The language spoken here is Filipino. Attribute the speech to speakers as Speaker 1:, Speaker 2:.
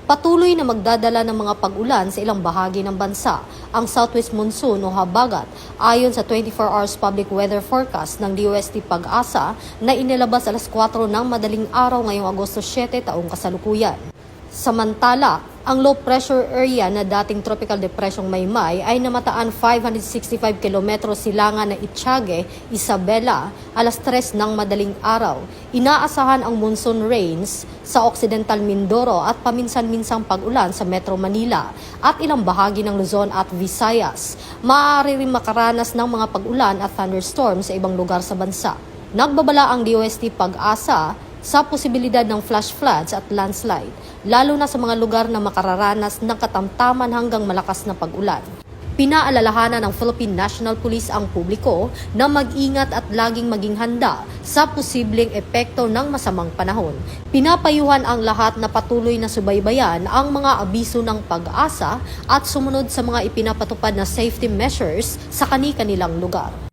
Speaker 1: Patuloy na magdadala ng mga pag-ulan sa ilang bahagi ng bansa ang southwest monsoon o habagat ayon sa 24 hours public weather forecast ng DOST Pag-asa na inilabas alas 4 ng madaling araw ngayong Agosto 7 taong kasalukuyan. Samantala, ang low pressure area na dating tropical depression Maymay ay namataan 565 km silangan ng Itiague, Isabela, alas 3 ng madaling araw. Inaasahan ang monsoon rains sa Occidental Mindoro at paminsan-minsang pag-ulan sa Metro Manila at ilang bahagi ng Luzon at Visayas. Maaari rin makaranas ng mga pag-ulan at thunderstorms sa ibang lugar sa bansa. Nagbabala ang DOST Pag-asa sa posibilidad ng flash floods at landslide, lalo na sa mga lugar na makararanas ng katamtaman hanggang malakas na pag-ulan. Pinaalalahanan ng Philippine National Police ang publiko na mag-ingat at laging maging handa sa posibleng epekto ng masamang panahon. Pinapayuhan ang lahat na patuloy na subaybayan ang mga abiso ng Pag-asa at sumunod sa mga ipinapatupad na safety measures sa kani-kanilang lugar.